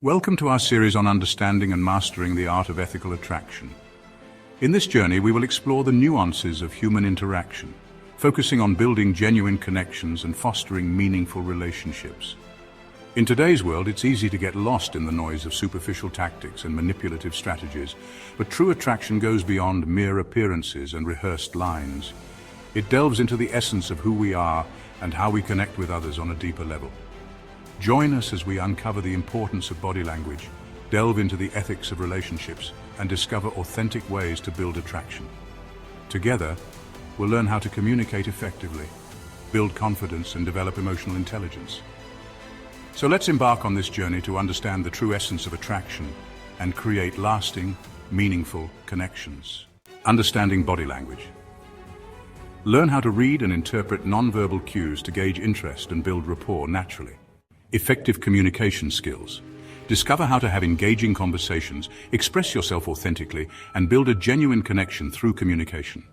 Welcome to our series on understanding and mastering the art of ethical attraction. In this journey, we will explore the nuances of human interaction, focusing on building genuine connections and fostering meaningful relationships. In today's world, it's easy to get lost in the noise of superficial tactics and manipulative strategies, but true attraction goes beyond mere appearances and rehearsed lines. It delves into the essence of who we are and how we connect with others on a deeper level. Join us as we uncover the importance of body language, delve into the ethics of relationships, and discover authentic ways to build attraction. Together, we'll learn how to communicate effectively, build confidence, and develop emotional intelligence. So let's embark on this journey to understand the true essence of attraction and create lasting, meaningful connections. Understanding body language. Learn how to read and interpret nonverbal cues to gauge interest and build rapport naturally. Effective communication skills. Discover how to have engaging conversations, express yourself authentically, and build a genuine connection through communication.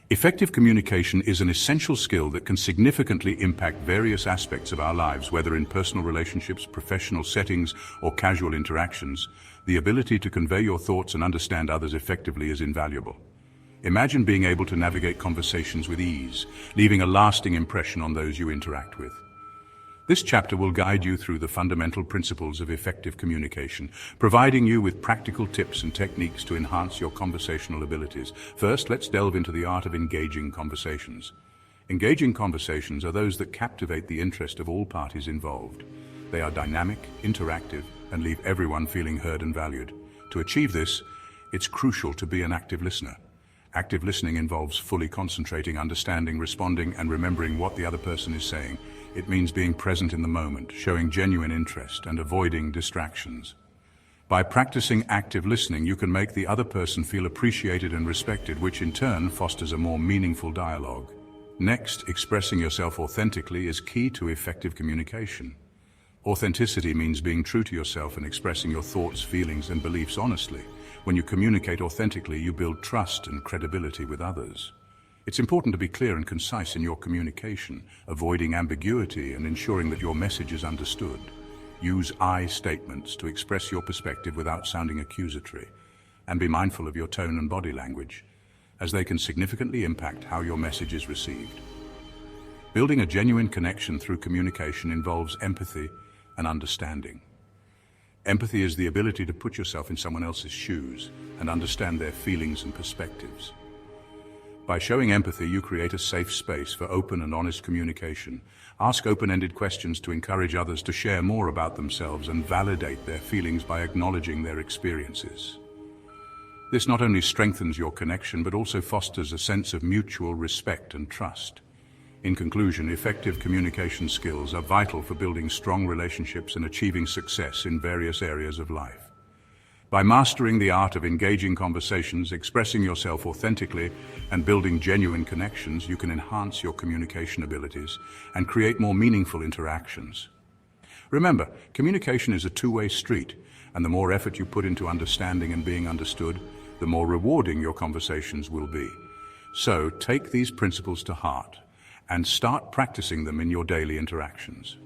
Effective communication is an essential skill that can significantly impact various aspects of our lives, whether in personal relationships, professional settings, or casual interactions. The ability to convey your thoughts and understand others effectively is invaluable. Imagine being able to navigate conversations with ease, leaving a lasting impression on those you interact with. This chapter will guide you through the fundamental principles of effective communication, providing you with practical tips and techniques to enhance your conversational abilities. First, let's delve into the art of engaging conversations. Engaging conversations are those that captivate the interest of all parties involved. They are dynamic, interactive, and leave everyone feeling heard and valued. To achieve this, it's crucial to be an active listener. Active listening involves fully concentrating, understanding, responding, and remembering what the other person is saying. It means being present in the moment, showing genuine interest, and avoiding distractions. By practicing active listening, you can make the other person feel appreciated and respected, which in turn fosters a more meaningful dialogue. Next, expressing yourself authentically is key to effective communication. Authenticity means being true to yourself and expressing your thoughts, feelings, and beliefs honestly. When you communicate authentically, you build trust and credibility with others. It's important to be clear and concise in your communication, avoiding ambiguity and ensuring that your message is understood. Use I statements to express your perspective without sounding accusatory, and be mindful of your tone and body language, as they can significantly impact how your message is received. Building a genuine connection through communication involves empathy and understanding. Empathy is the ability to put yourself in someone else's shoes and understand their feelings and perspectives. By showing empathy, you create a safe space for open and honest communication. Ask open-ended questions to encourage others to share more about themselves and validate their feelings by acknowledging their experiences. This not only strengthens your connection, but also fosters a sense of mutual respect and trust. In conclusion, effective communication skills are vital for building strong relationships and achieving success in various areas of life. By mastering the art of engaging conversations, expressing yourself authentically, and building genuine connections, you can enhance your communication abilities and create more meaningful interactions. Remember, communication is a two-way street, and the more effort you put into understanding and being understood, the more rewarding your conversations will be. So, take these principles to heart and start practicing them in your daily interactions.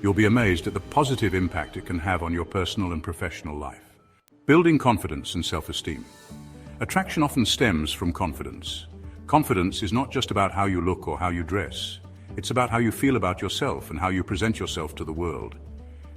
You'll be amazed at the positive impact it can have on your personal and professional life. Building confidence and self-esteem. Attraction often stems from confidence. Confidence is not just about how you look or how you dress. It's about how you feel about yourself and how you present yourself to the world.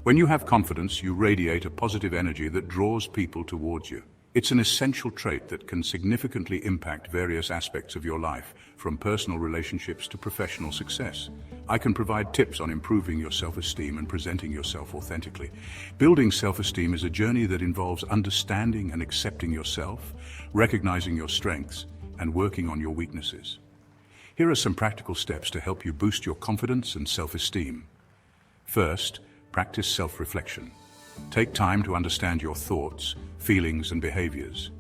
When you have confidence, you radiate a positive energy that draws people towards you. It's an essential trait that can significantly impact various aspects of your life, from personal relationships to professional success. I can provide tips on improving your self-esteem and presenting yourself authentically. Building self-esteem is a journey that involves understanding and accepting yourself, recognizing your strengths, and working on your weaknesses. Here are some practical steps to help you boost your confidence and self-esteem. First, practice self-reflection. Take time to understand your thoughts, feelings, and behaviors.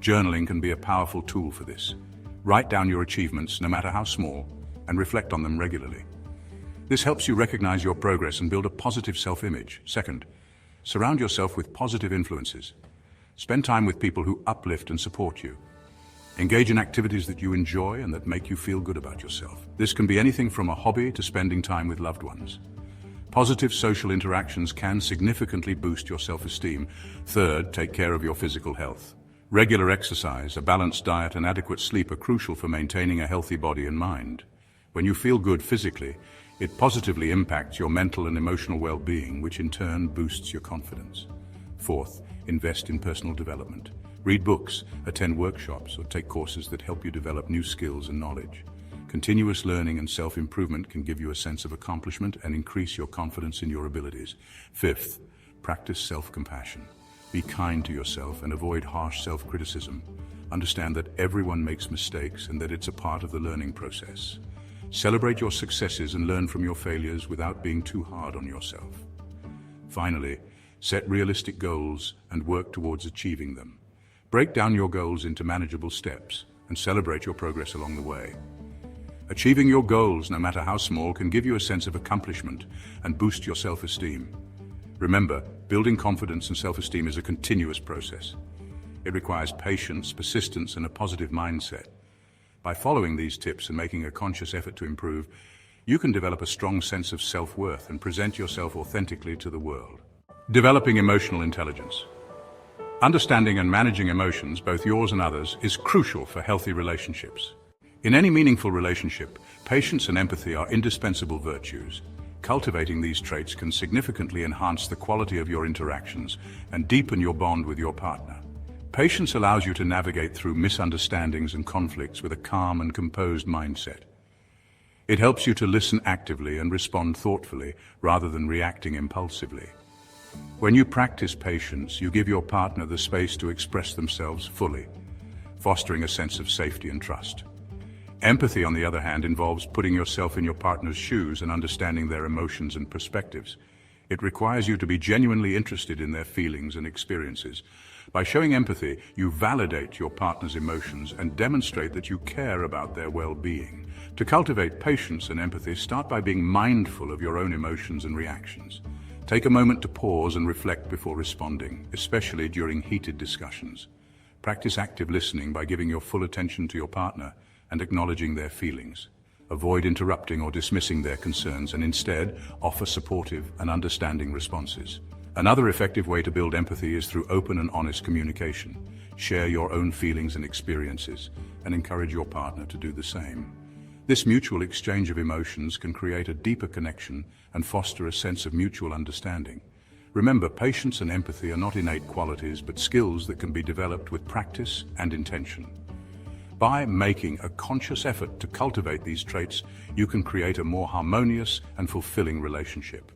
Journaling can be a powerful tool for this. Write down your achievements, no matter how small, and reflect on them regularly. This helps you recognize your progress and build a positive self-image. Second, surround yourself with positive influences. Spend time with people who uplift and support you. Engage in activities that you enjoy and that make you feel good about yourself. This can be anything from a hobby to spending time with loved ones. Positive social interactions can significantly boost your self-esteem. Third, take care of your physical health. Regular exercise, a balanced diet, and adequate sleep are crucial for maintaining a healthy body and mind. When you feel good physically, it positively impacts your mental and emotional well-being, which in turn boosts your confidence. Fourth, invest in personal development. Read books, attend workshops, or take courses that help you develop new skills and knowledge. Continuous learning and self-improvement can give you a sense of accomplishment and increase your confidence in your abilities. Fifth, practice self-compassion. Be kind to yourself and avoid harsh self-criticism. Understand that everyone makes mistakes and that it's a part of the learning process. Celebrate your successes and learn from your failures without being too hard on yourself. Finally, set realistic goals and work towards achieving them. Break down your goals into manageable steps and celebrate your progress along the way. Achieving your goals, no matter how small, can give you a sense of accomplishment and boost your self-esteem. Remember, building confidence and self-esteem is a continuous process. It requires patience, persistence, and a positive mindset. By following these tips and making a conscious effort to improve, you can develop a strong sense of self-worth and present yourself authentically to the world. Developing emotional intelligence. Understanding and managing emotions, both yours and others, is crucial for healthy relationships. In any meaningful relationship, patience and empathy are indispensable virtues. Cultivating these traits can significantly enhance the quality of your interactions and deepen your bond with your partner. Patience allows you to navigate through misunderstandings and conflicts with a calm and composed mindset. It helps you to listen actively and respond thoughtfully rather than reacting impulsively. When you practice patience, you give your partner the space to express themselves fully, fostering a sense of safety and trust. Empathy, on the other hand, involves putting yourself in your partner's shoes and understanding their emotions and perspectives. It requires you to be genuinely interested in their feelings and experiences. By showing empathy, you validate your partner's emotions and demonstrate that you care about their well-being. To cultivate patience and empathy, start by being mindful of your own emotions and reactions. Take a moment to pause and reflect before responding, especially during heated discussions. Practice active listening by giving your full attention to your partner and acknowledging their feelings. Avoid interrupting or dismissing their concerns and instead offer supportive and understanding responses. Another effective way to build empathy is through open and honest communication. Share your own feelings and experiences and encourage your partner to do the same. This mutual exchange of emotions can create a deeper connection and foster a sense of mutual understanding. Remember, patience and empathy are not innate qualities, but skills that can be developed with practice and intention. By making a conscious effort to cultivate these traits, you can create a more harmonious and fulfilling relationship.